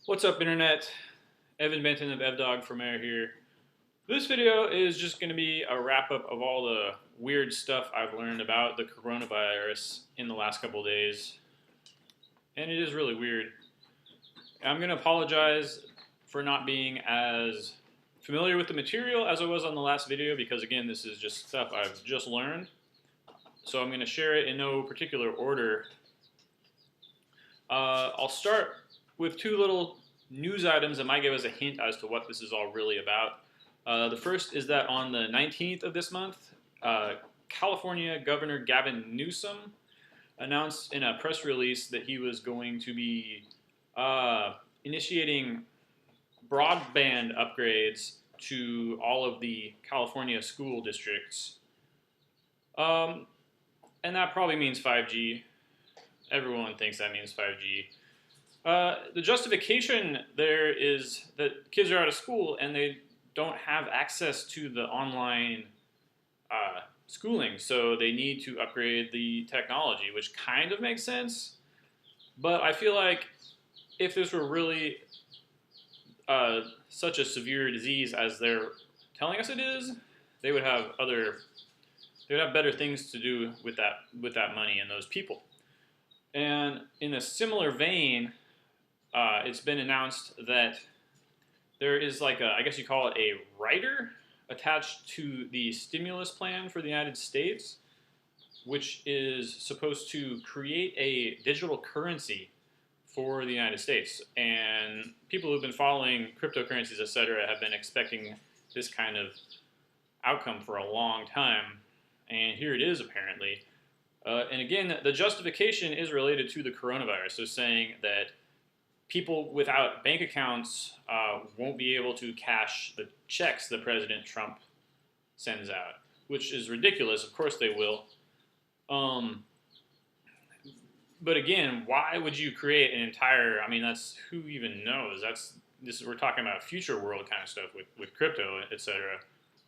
What's up, Internet? Evan Benton of Dogg from Air here. This video is just going to be a wrap-up of all the weird stuff I've learned about the coronavirus in the last couple of days. And it is really weird. I'm going to apologize for not being as familiar with the material as I was on the last video because, again, this is just stuff I've just learned. So I'm going to share it in no particular order. I'll start with two little news items that might give us a hint as to what this is all really about. The first is that on the 19th of this month, California Governor Gavin Newsom announced in a press release that he was going to be initiating broadband upgrades to all of the California school districts. And that probably means 5G. Everyone thinks that means 5G. The justification there is that kids are out of school and they don't have access to the online schooling, so they need to upgrade the technology, which kind of makes sense. But I feel like if this were really such a severe disease as they're telling us it is, they would have better things to do with that money and those people. And in a similar vein, it's been announced that there is I guess you call it a rider attached to the stimulus plan for the United States, which is supposed to create a digital currency for the United States. And people who've been following cryptocurrencies, etc., have been expecting this kind of outcome for a long time. And here it is, apparently. And again, the justification is related to the coronavirus, so saying that people without bank accounts won't be able to cash the checks that President Trump sends out, which is ridiculous. Of course they will. But again, why would you create an entire, that's, who even knows? We're talking about future world kind of stuff with crypto, etc.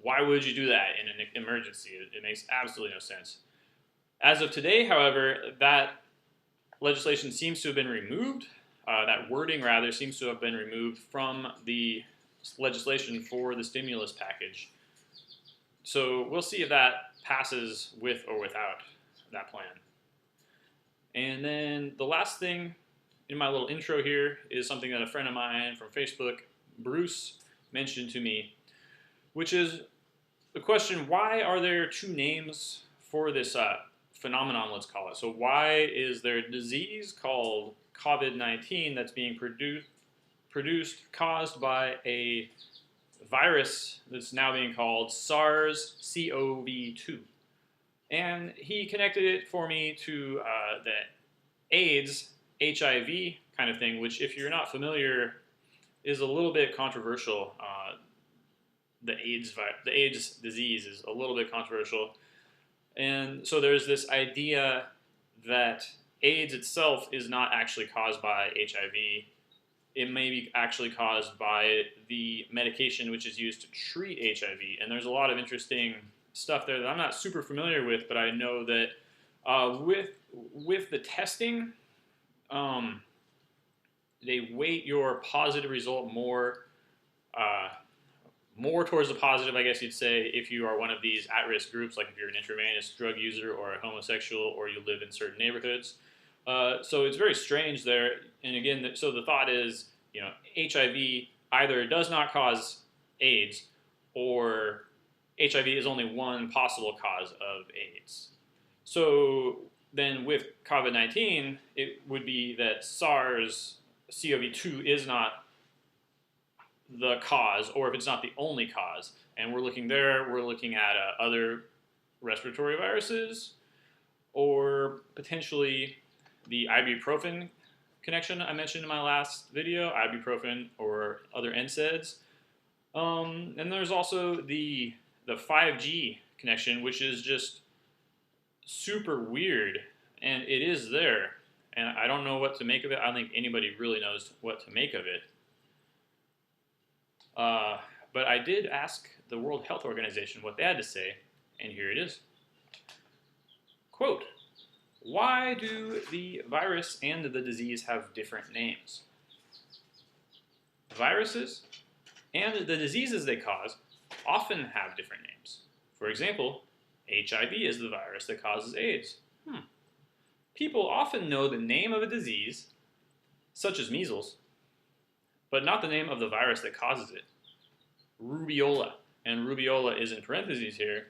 Why would you do that in an emergency? It makes absolutely no sense. As of today, however, that legislation seems to have been removed. That wording, rather, seems to have been removed from the legislation for the stimulus package. So we'll see if that passes with or without that plan. And then the last thing in my little intro here is something that a friend of mine from Facebook, Bruce, mentioned to me, which is the question, why are there two names for this phenomenon, let's call it? So why is there a disease called Covid-19 that's being caused by a virus that's now being called SARS-CoV-2? And he connected it for me to the AIDS, HIV kind of thing, which, if you're not familiar, is a little bit controversial. The AIDS disease is a little bit controversial. And so there's this idea that AIDS itself is not actually caused by HIV. It may be actually caused by the medication which is used to treat HIV. And there's a lot of interesting stuff there that I'm not super familiar with, but I know that with the testing, they weight your positive result more towards the positive, I guess you'd say, if you are one of these at-risk groups, like if you're an intravenous drug user or a homosexual or you live in certain neighborhoods. So it's very strange there. And again, so the thought is, HIV either does not cause AIDS or HIV is only one possible cause of AIDS. So then with COVID-19, it would be that SARS-CoV-2 is not the cause, or if it's not the only cause. And we're looking at other respiratory viruses, or potentially the ibuprofen connection I mentioned in my last video, ibuprofen or other NSAIDs. And there's also the 5G connection, which is just super weird, and it is there. And I don't know what to make of it. I don't think anybody really knows what to make of it. But I did ask the World Health Organization what they had to say, and here it is. Quote, "Why do the virus and the disease have different names?" Viruses and the diseases they cause often have different names. For example, HIV is the virus that causes AIDS. People often know the name of a disease, such as measles, but not the name of the virus that causes it. Rubiola, and rubiola is in parentheses here,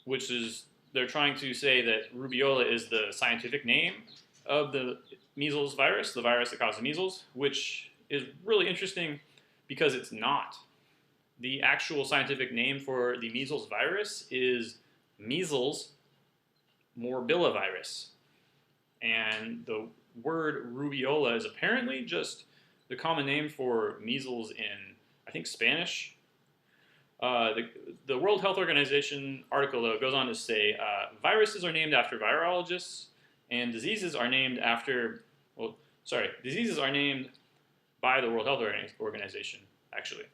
which is, they're trying to say that rubiola is the scientific name of the measles virus, the virus that causes measles, which is really interesting because it's not. The actual scientific name for the measles virus is measles morbillivirus. And the word rubiola is apparently just the common name for measles in, I think, Spanish. The World Health Organization article, though, goes on to say viruses are named after virologists, and diseases are named after, diseases are named by the World Health Organization, actually.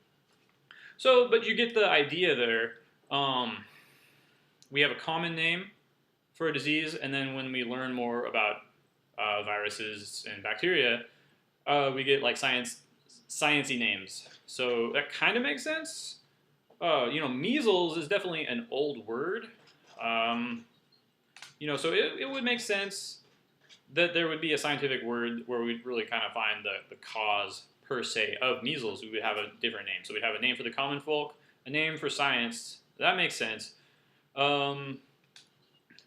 So, but you get the idea there. We have a common name for a disease, and then when we learn more about viruses and bacteria, we get like sciencey names. So that kind of makes sense. Measles is definitely an old word. So it would make sense that there would be a scientific word where we'd really kind of find the cause per se of measles. We would have a different name. So we'd have a name for the common folk, a name for science. That makes sense.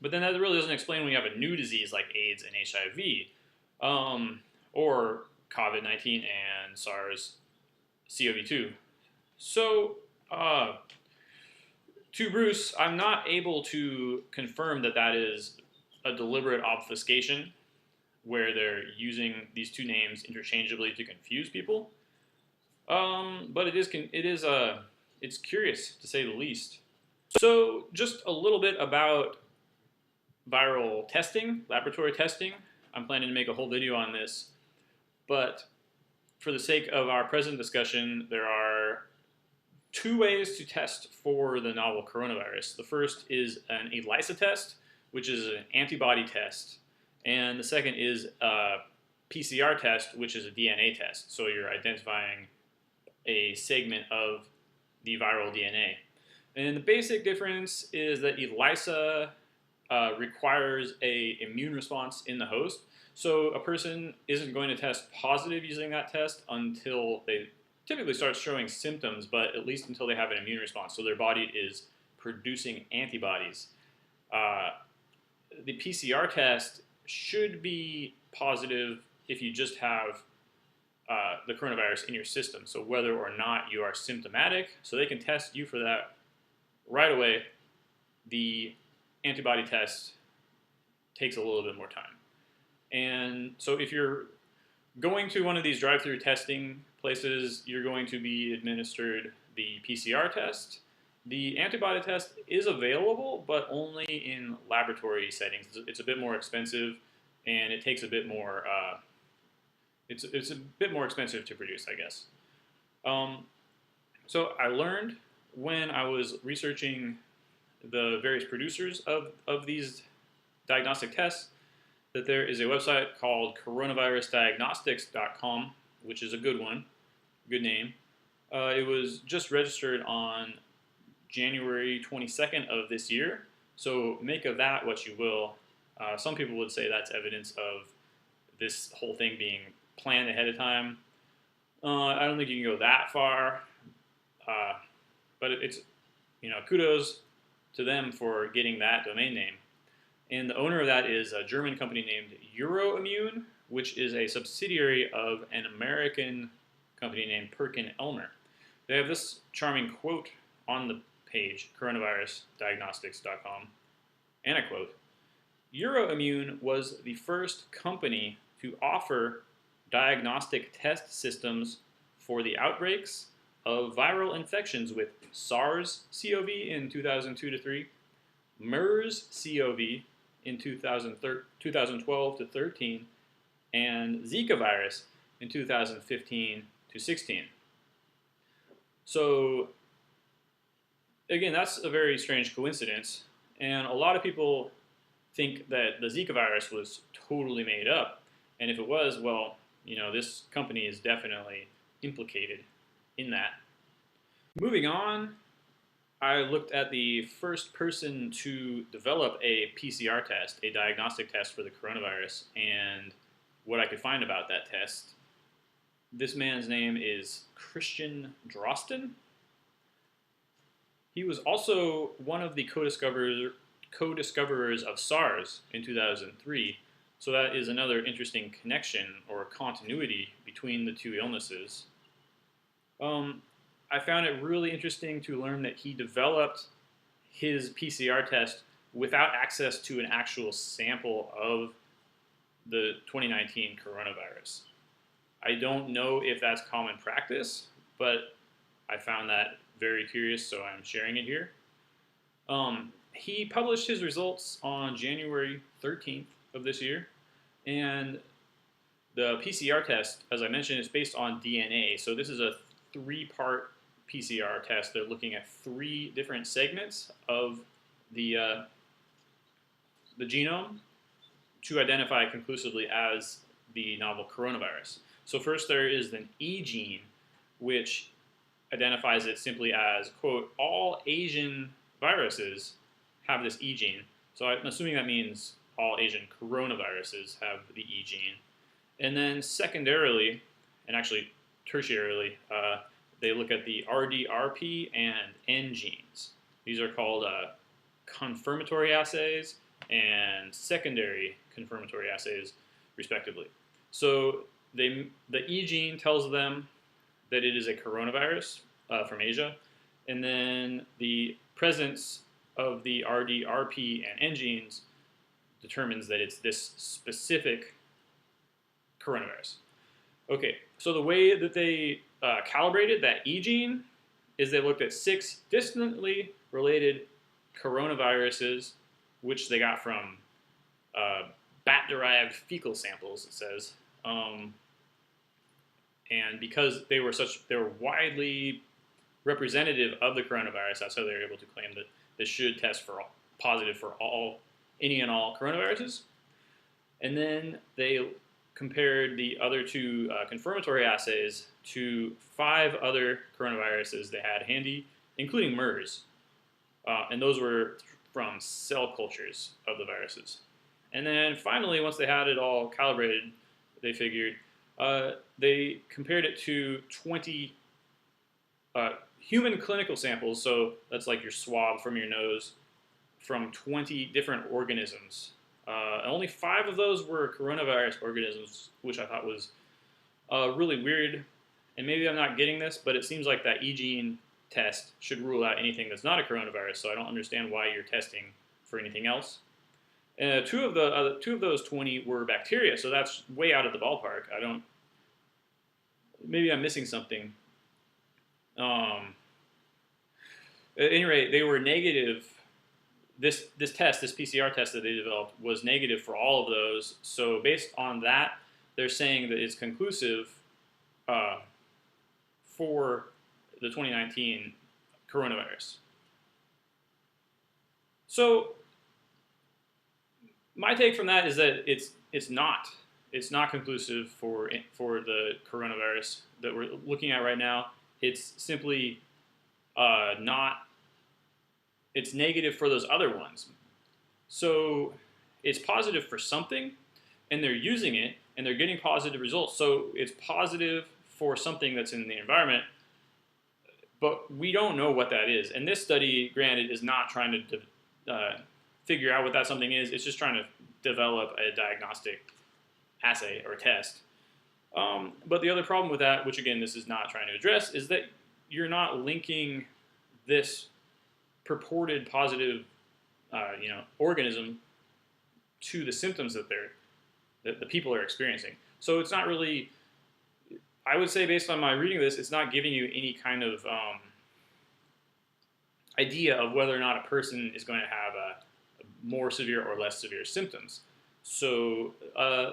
But then that really doesn't explain when you have a new disease like AIDS and HIV, or Covid-19 and SARS-CoV-2. So, to Bruce, I'm not able to confirm that that is a deliberate obfuscation where they're using these two names interchangeably to confuse people. But it's curious to say the least. So, just a little bit about viral testing, laboratory testing. I'm planning to make a whole video on this, but for the sake of our present discussion, there are two ways to test for the novel coronavirus. The first is an ELISA test, which is an antibody test, and the second is a PCR test, which is a DNA test. So you're identifying a segment of the viral DNA. And the basic difference is that ELISA requires an immune response in the host. So a person isn't going to test positive using that test until they typically start showing symptoms, but at least until they have an immune response. So their body is producing antibodies. The PCR test should be positive if you just have the coronavirus in your system. So whether or not you are symptomatic, so they can test you for that right away. The antibody test takes a little bit more time. And so if you're going to one of these drive-through testing places, you're going to be administered the PCR test. The antibody test is available, but only in laboratory settings. It's a bit more expensive, and it takes a bit more. It's a bit more expensive to produce, I guess. So I learned when I was researching the various producers of these diagnostic tests that there is a website called coronavirusdiagnostics.com, which is a good one, good name. It was just registered on January 22nd of this year, so make of that what you will. Some people would say that's evidence of this whole thing being planned ahead of time. I don't think you can go that far, but it's, kudos to them for getting that domain name. And the owner of that is a German company named Euroimmune, which is a subsidiary of an American company named PerkinElmer. They have this charming quote on the page, coronavirusdiagnostics.com, and I quote, "Euroimmune was the first company to offer diagnostic test systems for the outbreaks of viral infections with SARS-CoV in 2002-3, MERS-CoV in 2012 to 13, and Zika virus in 2015 to 16. So, again, that's a very strange coincidence, and a lot of people think that the Zika virus was totally made up, and if it was, well, this company is definitely implicated in that. Moving on, I looked at the first person to develop a PCR test, a diagnostic test for the coronavirus, and what I could find about that test. This man's name is Christian Drosten. He was also one of the co-discoverers of SARS in 2003, so that is another interesting connection or continuity between the two illnesses. I found it really interesting to learn that he developed his PCR test without access to an actual sample of the 2019 coronavirus. I don't know if that's common practice, but I found that very curious, so I'm sharing it here. He published his results on January 13th of this year, and the PCR test, as I mentioned, is based on DNA. So this is a 3-part PCR test. They're looking at 3 different segments of the genome to identify conclusively as the novel coronavirus. So first there is an E gene, which identifies it simply as, quote, all Asian viruses have this E gene. So I'm assuming that means all Asian coronaviruses have the E gene. And then secondarily, and actually tertiarily, they look at the RDRP and N genes. These are called confirmatory assays and secondary confirmatory assays, respectively. So the E gene tells them that it is a coronavirus from Asia, and then the presence of the RDRP and N genes determines that it's this specific coronavirus. Okay, so the way that they calibrated that E gene is they looked at 6 distantly related coronaviruses, which they got from bat-derived fecal samples, it says. And because they were widely representative of the coronavirus, that's how they were able to claim that this should test for positive for any and all coronaviruses. And then they compared the other 2 confirmatory assays to 5 other coronaviruses they had handy, including MERS. And those were from cell cultures of the viruses. And then finally, once they had it all calibrated, they figured they compared it to 20 human clinical samples. So that's like your swab from your nose from 20 different organisms. Only 5 of those were coronavirus organisms, which I thought was really weird. And maybe I'm not getting this, but it seems like that E gene test should rule out anything that's not a coronavirus. So I don't understand why you're testing for anything else. 2 of those 20 were bacteria, so that's way out of the ballpark. Maybe I'm missing something. At any rate, they were negative. This PCR test that they developed was negative for all of those. So based on that, they're saying that it's conclusive for the 2019 coronavirus. So my take from that is that it's not conclusive for the coronavirus that we're looking at right now. It's simply it's negative for those other ones. So it's positive for something, and they're using it, and they're getting positive results. So it's positive for something that's in the environment, but we don't know what that is. And this study, granted, is not trying to figure out what that something is. It's just trying to develop a diagnostic assay or test. But the other problem with that, which again this is not trying to address, is that you're not linking this purported positive organism to the symptoms that the people are experiencing. So it's not really, I would say based on my reading of this, it's not giving you any kind of idea of whether or not a person is going to have more severe or less severe symptoms. So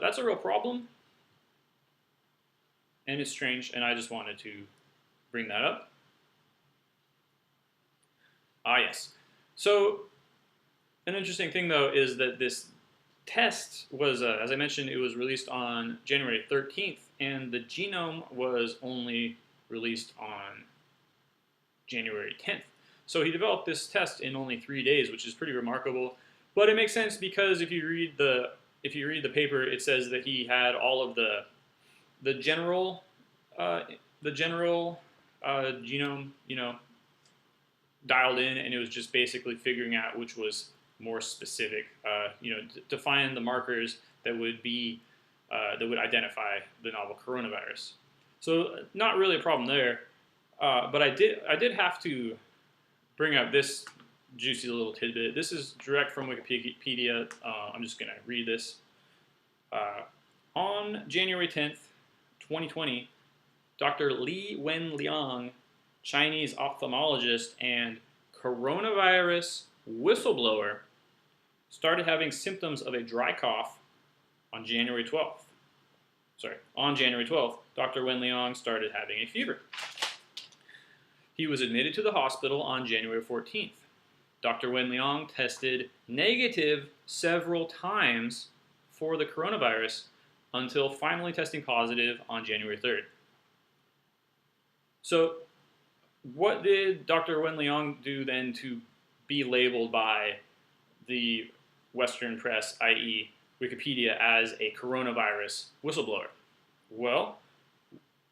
that's a real problem, and it's strange, and I just wanted to bring that up. Yes. So an interesting thing, though, is that this test was, as I mentioned, it was released on January 13th, and the genome was only released on January 10th. So he developed this test in only 3 days, which is pretty remarkable. But it makes sense because if you read the paper, it says that he had all of the general uh, genome, dialed in, and it was just basically figuring out which was more specific, to find the markers that would be that would identify the novel coronavirus. So not really a problem there, but I did have to bring up this juicy little tidbit. This is direct from Wikipedia. I'm just gonna read this. On January 10th, 2020, Dr. Li Wenliang, Chinese ophthalmologist and coronavirus whistleblower, started having symptoms of a dry cough on January 12th. On January 12th, Dr. Wenliang started having a fever. He was admitted to the hospital on January 14th. Dr. Wenliang tested negative several times for the coronavirus until finally testing positive on January 3rd. So, what did Dr. Wenliang do then to be labeled by the Western press, i.e., Wikipedia, as a coronavirus whistleblower? Well,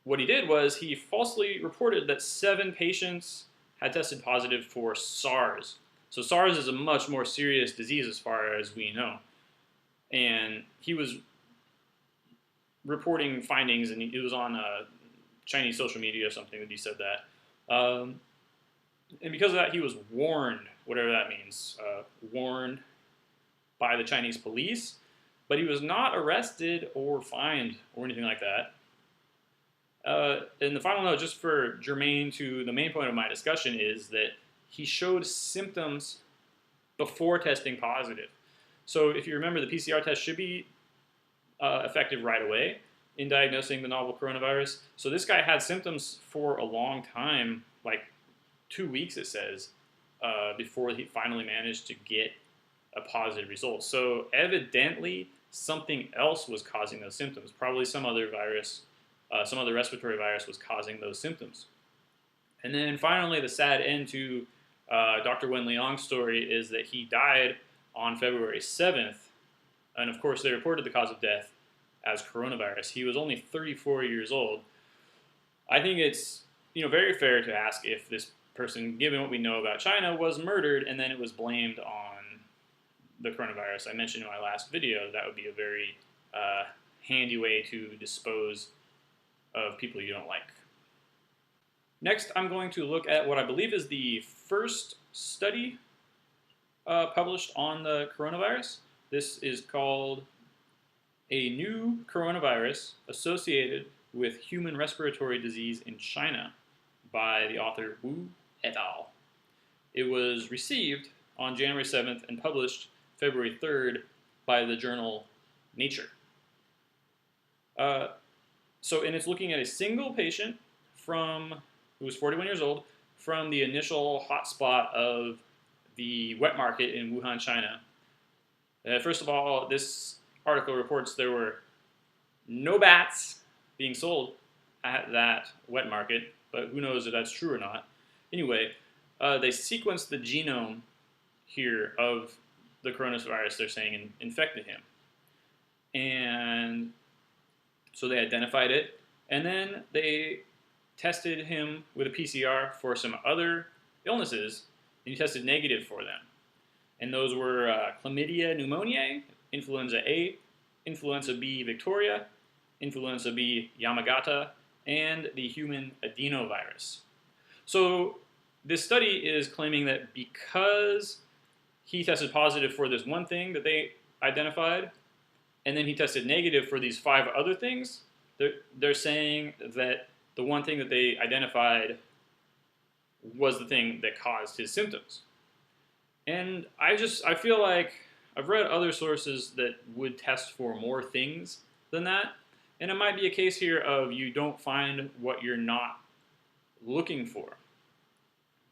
what he did was he falsely reported that 7 patients had tested positive for SARS. So SARS is a much more serious disease as far as we know. And he was reporting findings, and it was on Chinese social media or something that he said that. And because of that, he was warned, whatever that means, warned by the Chinese police, but he was not arrested or fined or anything like that. And the final note, just for germane to the main point of my discussion, is that he showed symptoms before testing positive. So if you remember, the PCR test should be effective right away in diagnosing the novel coronavirus. So this guy had symptoms for a long time, like 2 weeks it says, before he finally managed to get a positive result. So evidently something else was causing those symptoms. Probably some other virus, some other respiratory virus was causing those symptoms. And then finally, the sad end to Dr. Wenliang's story is that he died on February 7th. And of course, they reported the cause of death as coronavirus. He was only 34 years old. I think it's very fair to ask if this person, given what we know about China, was murdered and then it was blamed on the coronavirus. I mentioned in my last video that would be a very handy way to dispose of people you don't like. Next, I'm going to look at what I believe is the first study published on the coronavirus. This is called A New Coronavirus Associated with Human Respiratory Disease in China by the author Wu et al. It was received on January 7th and published February 3rd by the journal Nature. And it's looking at a single patient who was 41 years old from the initial hotspot of the wet market in Wuhan, China. First of all, this article reports there were no bats being sold at that wet market, but who knows if that's true or not. Anyway, they sequenced the genome here of the coronavirus they're saying infected him. And so they identified it, and then they tested him with a PCR for some other illnesses, and he tested negative for them. And those were chlamydia pneumoniae, influenza A, influenza B Victoria, influenza B Yamagata, and the human adenovirus. So this study is claiming that because he tested positive for this one thing that they identified, and then he tested negative for these 5 other things, they're saying that the one thing that they identified was the thing that caused his symptoms. And I feel like I've read other sources that would test for more things than that, and it might be a case here of you don't find what you're not looking for.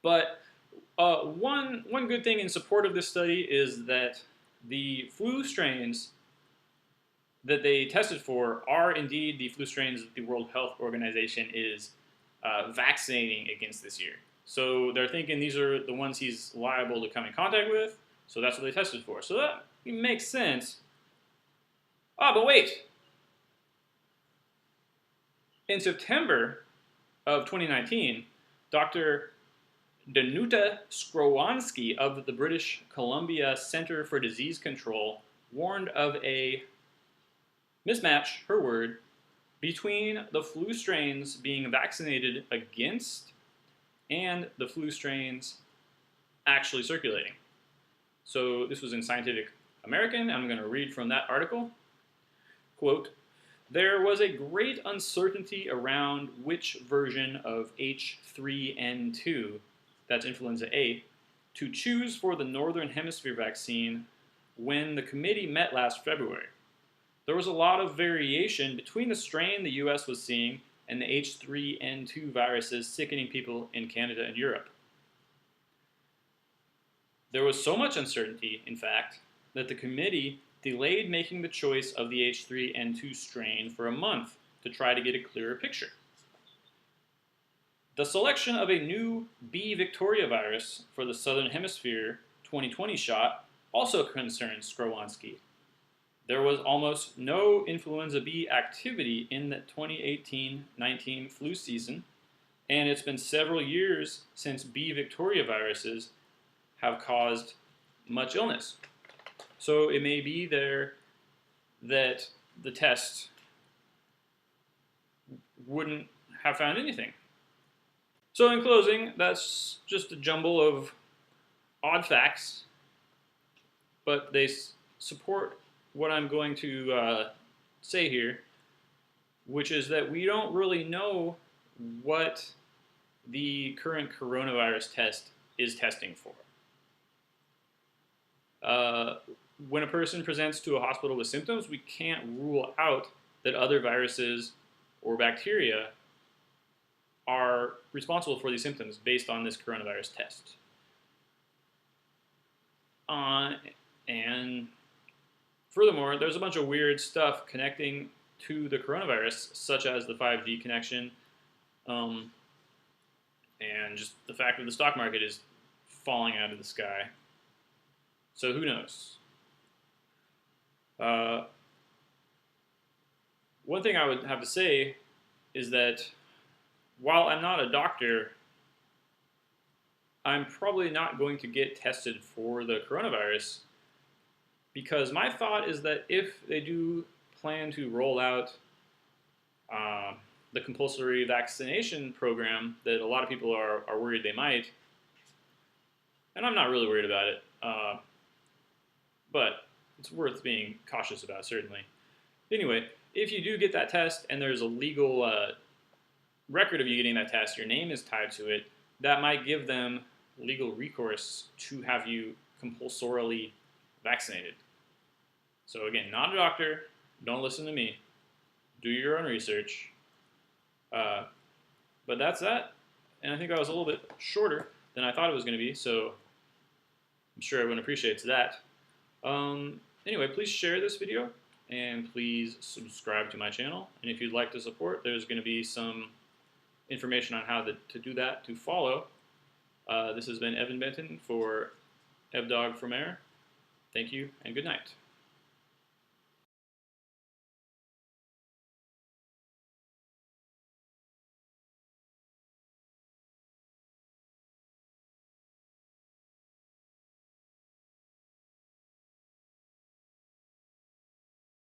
But one good thing in support of this study is that the flu strains that they tested for are indeed the flu strains that the World Health Organization is vaccinating against this year. So they're thinking these are the ones he's liable to come in contact with, so that's what they tested for. So that makes sense. Ah, but wait! In September of 2019, Dr. Danuta Skrowanski of the British Columbia Center for Disease Control warned of a mismatch, her word, between the flu strains being vaccinated against and the flu strains actually circulating. So this was in Scientific American. I'm going to read from that article. Quote, there was a great uncertainty around which version of H3N2, that's influenza A, to choose for the Northern Hemisphere vaccine when the committee met last February. There was a lot of variation between the strain the US was seeing and the H3N2 viruses sickening people in Canada and Europe. There was so much uncertainty, in fact, that the committee delayed making the choice of the H3N2 strain for a month to try to get a clearer picture. The selection of a new B Victoria virus for the Southern Hemisphere 2020 shot also concerns Skrowanski. There was almost no influenza B activity in the 2018-19 flu season, and it's been several years since B Victoria viruses have caused much illness. So it may be there that the test wouldn't have found anything. So in closing, that's just a jumble of odd facts, but they support what I'm going to say here, which is that we don't really know what the current coronavirus test is testing for. When a person presents to a hospital with symptoms, we can't rule out that other viruses or bacteria are responsible for these symptoms based on this coronavirus test. And furthermore, there's a bunch of weird stuff connecting to the coronavirus, such as the 5G connection, and just the fact that the stock market is falling out of the sky. So who knows? One thing I would have to say is that while I'm not a doctor, I'm probably not going to get tested for the coronavirus, because my thought is that if they do plan to roll out the compulsory vaccination program that a lot of people are worried they might, and I'm not really worried about it, but it's worth being cautious about, certainly. Anyway, if you do get that test and there's a legal record of you getting that test, your name is tied to it, that might give them legal recourse to have you compulsorily vaccinated. So again, not a doctor, don't listen to me, do your own research. But that's that, and I think I was a little bit shorter than I thought it was going to be, so I'm sure everyone appreciates that. Anyway, please share this video, and please subscribe to my channel, and if you'd like to support, there's going to be some information on how to do that, to follow. This has been Evan Benton for Dogg from Air. Thank you, and good night.